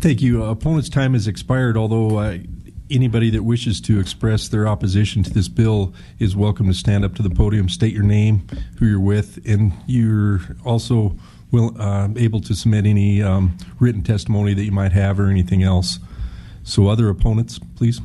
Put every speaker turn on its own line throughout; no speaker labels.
Thank you. Opponent's time has expired, although anybody that wishes to express their opposition to this bill is welcome to stand up to the podium, state your name, who you're with, and you're also able to submit any written testimony that you might have or anything else. So other opponents, please.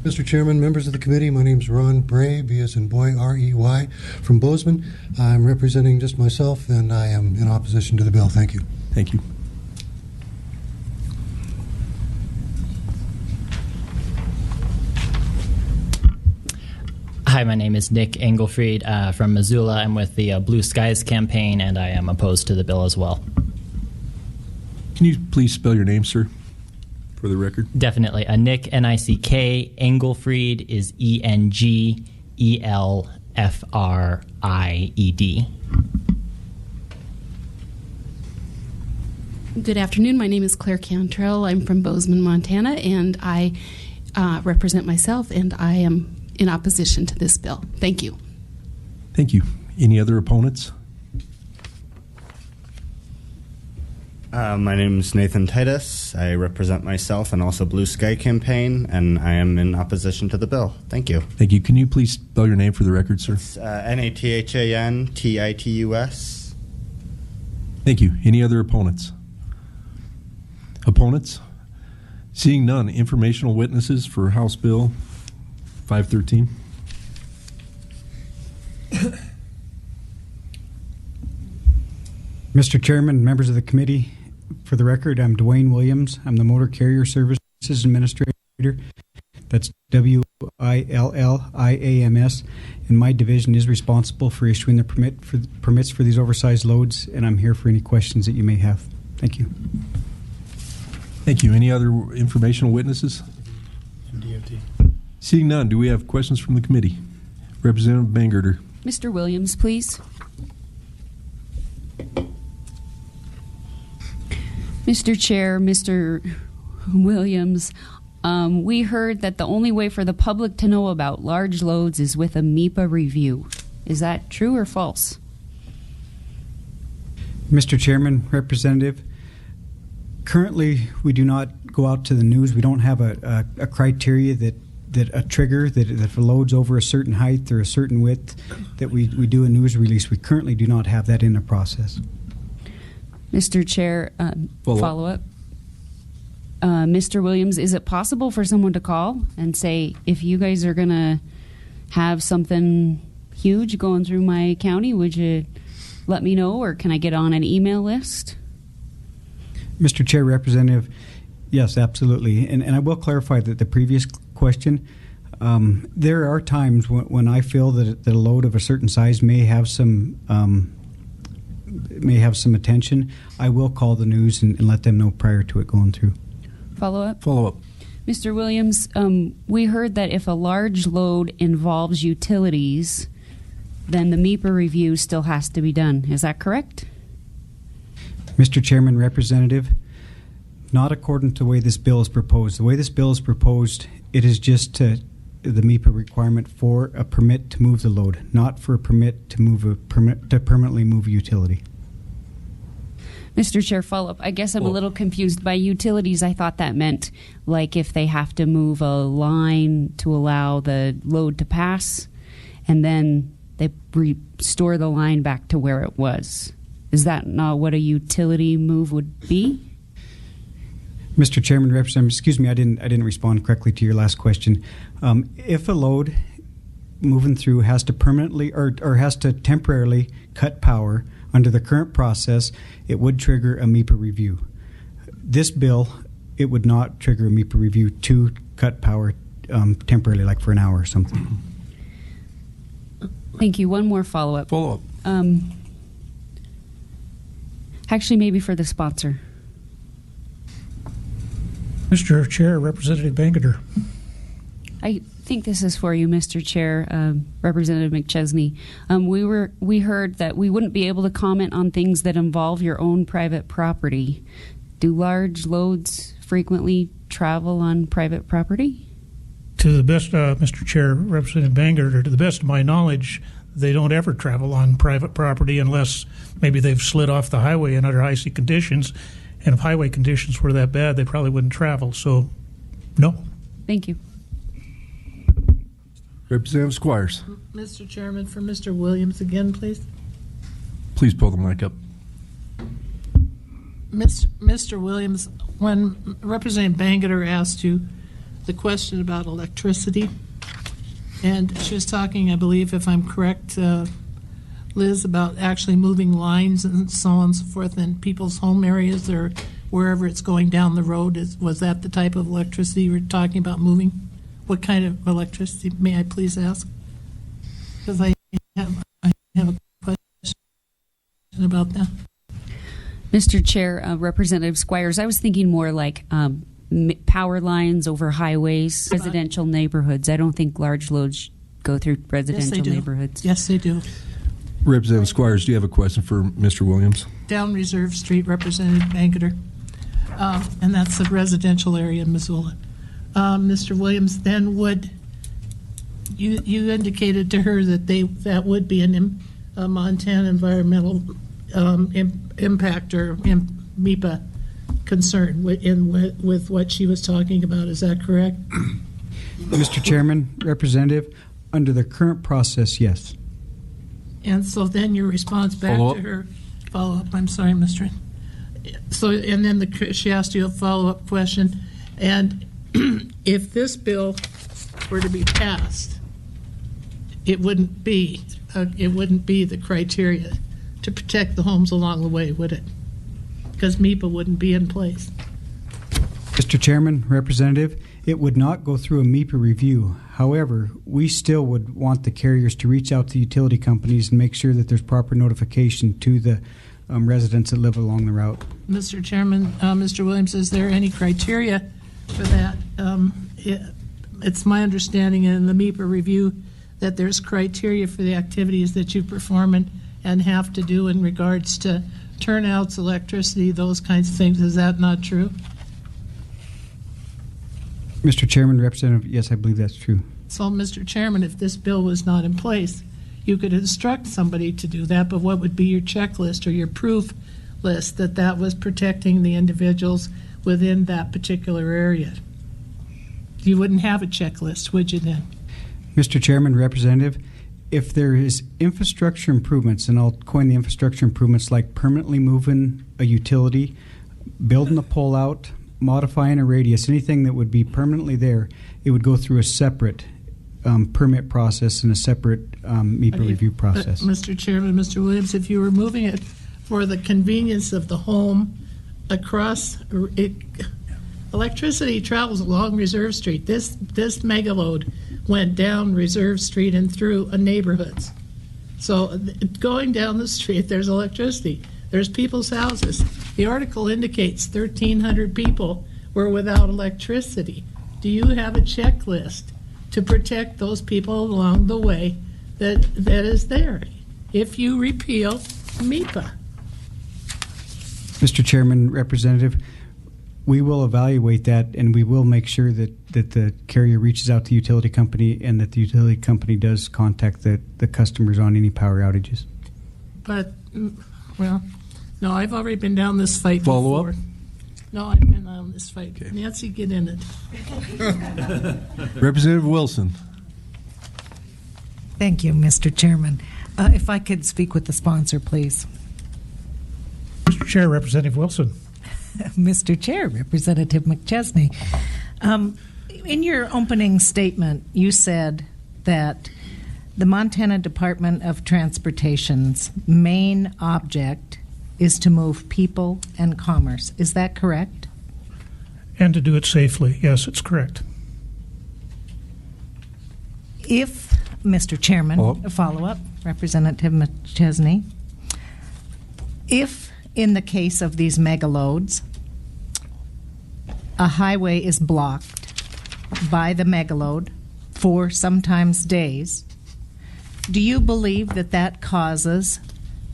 Mr. Chairman, members of the committee, my name is Ron Bray, B as in boy, R-E-Y, from Bozeman. I'm representing just myself, and I am in opposition to the bill. Thank you.
Thank you.
Hi, my name is Nick Engelfried from Missoula. I'm with the Blue Skies campaign, and I am opposed to the bill as well.
Can you please spell your name, sir, for the record?
Definitely. Nick, N-I-C-K. Engelfried is E-N-G-E-L-F-R-I-E-D.
Good afternoon. My name is Claire Cantrell. I'm from Bozeman, Montana, and I represent myself, and I am in opposition to this bill. Thank you.
Thank you. Any other opponents?
My name is Nathan Titus. I represent myself and also Blue Sky Campaign, and I am in opposition to the bill. Thank you.
Thank you. Can you please spell your name for the record, sir?
It's Nathantitus.
Thank you. Any other opponents? Opponents? Seeing none, informational witnesses for House Bill 513.
Mr. Chairman, members of the committee, for the record, I'm Dwayne Williams. I'm the Motor Carrier Services Administrator. That's W-I-L-L-I-A-M-S. And my division is responsible for issuing the permits for these oversized loads, and I'm here for any questions that you may have. Thank you.
Thank you. Any other informational witnesses?
MDOT.
Seeing none, do we have questions from the committee? Representative Bangerter.
Mr. Williams, please. Mr. Chair, Mr. Williams, we heard that the only way for the public to know about large loads is with a MEPA review. Is that true or false?
Mr. Chairman, Representative, currently we do not go out to the news. We don't have a criteria that a trigger that if a load's over a certain height or a certain width that we do a news release. We currently do not have that in the process.
Mr. Chair, follow-up. Mr. Williams, is it possible for someone to call and say, if you guys are going to have something huge going through my county, would you let me know, or can I get on an email list?
Mr. Chair, Representative, yes, absolutely. And I will clarify that the previous question, there are times when I feel that a load of a certain size may have some attention. I will call the news and let them know prior to it going through.
Follow-up?
Follow-up.
Mr. Williams, we heard that if a large load involves utilities, then the MEPA review still has to be done. Is that correct?
Mr. Chairman, Representative, not according to the way this bill is proposed. The way this bill is proposed, it is just the MEPA requirement for a permit to move the load, not for a permit to permanently move a utility.
Mr. Chair, follow-up. I guess I'm a little confused. By utilities, I thought that meant like if they have to move a line to allow the load to pass, and then they restore the line back to where it was. Is that not what a utility move would be?
Mr. Chairman, Representative, excuse me, I didn't respond correctly to your last question. If a load moving through has to permanently or has to temporarily cut power under the current process, it would trigger a MEPA review. This bill, it would not trigger a MEPA review to cut power temporarily, like for an hour or something.
Thank you. One more follow-up.
Follow-up.
Actually, maybe for the sponsor.
Mr. Chair, Representative Bangerter.
I think this is for you, Mr. Chair, Representative McChesney. We heard that we wouldn't be able to comment on things that involve your own private property. Do large loads frequently travel on private property?
To the best, Mr. Chair, Representative Bangerter, to the best of my knowledge, they don't ever travel on private property unless maybe they've slid off the highway in under icy conditions. And if highway conditions were that bad, they probably wouldn't travel. So, no.
Thank you.
Representative Squires,
Mr. Chairman, for Mr. Williams again, please.
please pull the mic up.
Mr. Williams, when Representative Bangerter asked you the question about electricity, and she was talking, I believe, if I'm correct, Liz, about actually moving lines and so on and so forth in people's home areas or wherever it's going down the road. Was that the type of electricity you were talking about moving? What kind of electricity, may I please ask? Because I have a question about that.
Mr. Chair, Representative Squires, I was thinking more like power lines over highways, residential neighborhoods. I don't think large loads go through residential neighborhoods.
Yes, they do.
Representative Squires, do you have a question for Mr. Williams?
Down Reserve Street, Representative Bangerter, and that's the residential area in Missoula. Mr. Williams, then would you indicated to her that that would be a Montana environmental impact or MEPA concern with what she was talking about. Is that correct?
Mr. Chairman, Representative, under the current process, yes.
And so then your response back to her, follow-up, I'm sorry, Mr. So, and then she asked you a follow-up question, and if this bill were to be passed, it wouldn't be the criteria to protect the homes along the way, would it? Because MEPA wouldn't be in place.
Mr. Chairman, Representative, it would not go through a MEPA review. However, we still would want the carriers to reach out to utility companies and make sure that there's proper notification to the residents that live along the route.
Mr. Chairman, Mr. Williams, is there any criteria for that? It's my understanding in the MEPA review that there's criteria for the activities that you perform and have to do in regards to turnouts, electricity, those kinds of things. Is that not true?
Mr. Chairman, Representative, yes, I believe that's true.
So, Mr. Chairman, if this bill was not in place, you could instruct somebody to do that, but what would be your checklist or your proof list that was protecting the individuals within that particular area? You wouldn't have a checklist, would you then?
Mr. Chairman, Representative, if there is infrastructure improvements, and I'll coin the infrastructure improvements like permanently moving a utility, building a pole out, modifying a radius, anything that would be permanently there, it would go through a separate permit process and a separate MEPA review process.
Mr. Chairman, Mr. Williams, if you were moving it for the convenience of the home across electricity travels along Reserve Street. This mega load went down Reserve Street and through neighborhoods. So going down the street, there's electricity. There's people's houses. The article indicates 1,300 people were without electricity. Do you have a checklist to protect those people along the way that is there if you repeal MEPA?
Mr. Chairman, Representative, we will evaluate that, and we will make sure that the carrier reaches out to the utility company and that the utility company does contact the customers on any power outages.
But, well, no, I've already been down this fight
Follow
before.
up?
No, I've been on this fight. Okay. Nancy, get in it.
Representative Wilson.
Thank you, Mr. Chairman. If I could speak with the sponsor, please.
Mr. Chair, Representative Wilson.
Mr. Chair, Representative McChesney. In your opening statement, you said that the Montana Department of Transportation's main object is to move people and commerce. Is that correct?
And to do it safely. Yes, it's correct.
If, Mr. Chairman, a follow-up, Representative McChesney, if in the case of these mega loads, a highway is blocked by the mega load for sometimes days, do you believe that that causes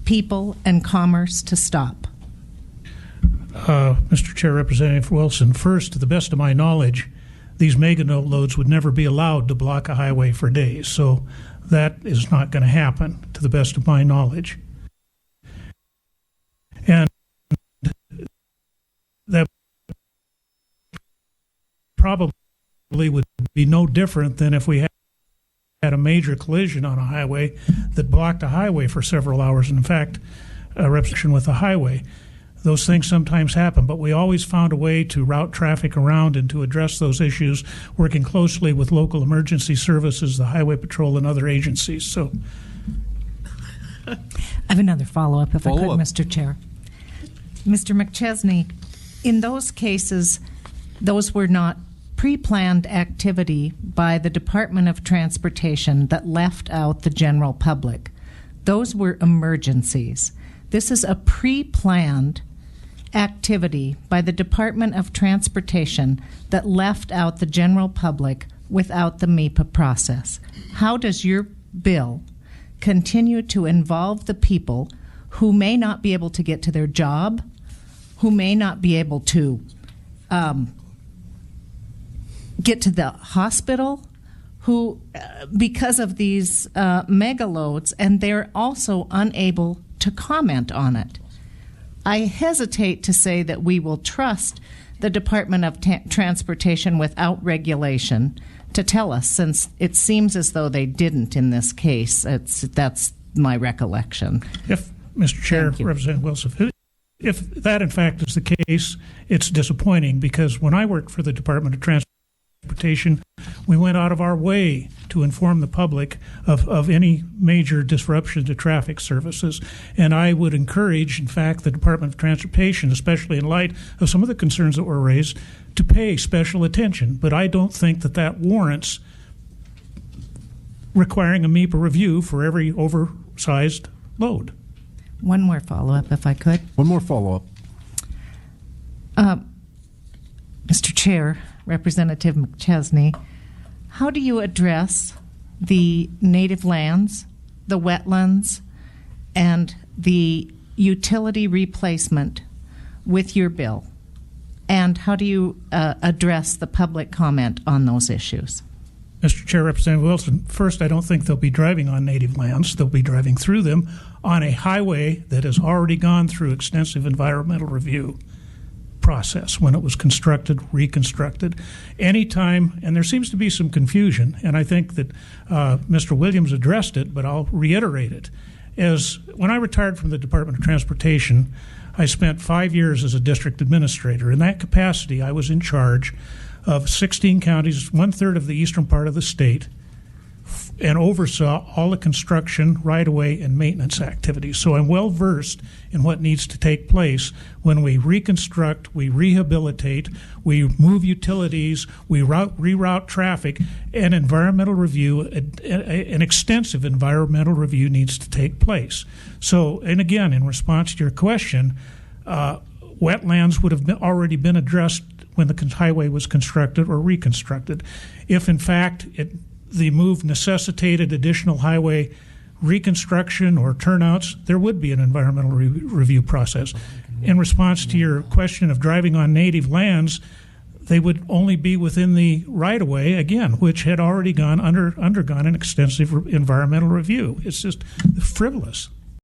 people and commerce to stop?
Mr. Chair, Representative Wilson, first, to the best of my knowledge, these mega loads would never be allowed to block a highway for days. So that is not going to happen, to the best of my knowledge. And that probably would be no different than if we had a major collision on a highway that blocked a highway for several hours. And in fact, a restriction with the highway. Those things sometimes happen, but we always found a way to route traffic around and to address those issues, working closely with local emergency services, the Highway Patrol, and other agencies. So,
I have another follow-up, if I could,
Follow-up.
Mr. Chair. Mr. McChesney, in those cases, those were not pre-planned activity by the Department of Transportation that left out the general public. Those were emergencies. This is a pre-planned activity by the Department of Transportation that left out the general public without the MEPA process. How does your bill continue to involve the people who may not be able to get to their job, who may not be able to get to the hospital, who, because of these mega loads, and they're also unable to comment on it? I hesitate to say that we will trust the Department of Transportation without regulation to tell us, since it seems as though they didn't in this case. That's my recollection.
if Mr. Chair,
Thank you.
Representative Wilson, if that in fact is the case, it's disappointing, because when I worked for the Department of Transportation, we went out of our way to inform the public of any major disruption to traffic services. And I would encourage, in fact, the Department of Transportation, especially in light of some of the concerns that were raised, to pay special attention. But I don't think that that warrants requiring a MEPA review for every oversized load.
One more follow-up, if I could.
One more follow-up.
Mr. Chair, Representative McChesney, how do you address the native lands, the wetlands, and the utility replacement with your bill? And how do you address the public comment on those issues?
Mr. Chair, Representative Wilson, first, I don't think they'll be driving on native lands. They'll be driving through them on a highway that has already gone through extensive environmental review process when it was constructed, reconstructed. Anytime, and there seems to be some confusion, and I think that Mr. Williams addressed it, but I'll reiterate it, is when I retired from the Department of Transportation, I spent 5 years as a district administrator. In that capacity, I was in charge of 16 counties, 1/3 of the eastern part of the state, and oversaw all the construction, right-of-way, and maintenance activities. So I'm well versed in what needs to take place when we reconstruct, we rehabilitate, we move utilities, we reroute traffic. An environmental review, an extensive environmental review needs to take place. So, and again, in response to your question, wetlands would have already been addressed when the highway was constructed or reconstructed. If, in fact, the move necessitated additional highway reconstruction or turnouts, there would be an environmental review process. In response to your question of driving on native lands, they would only be within the right-of-way, again, which had already undergone an extensive environmental review. It's just frivolous.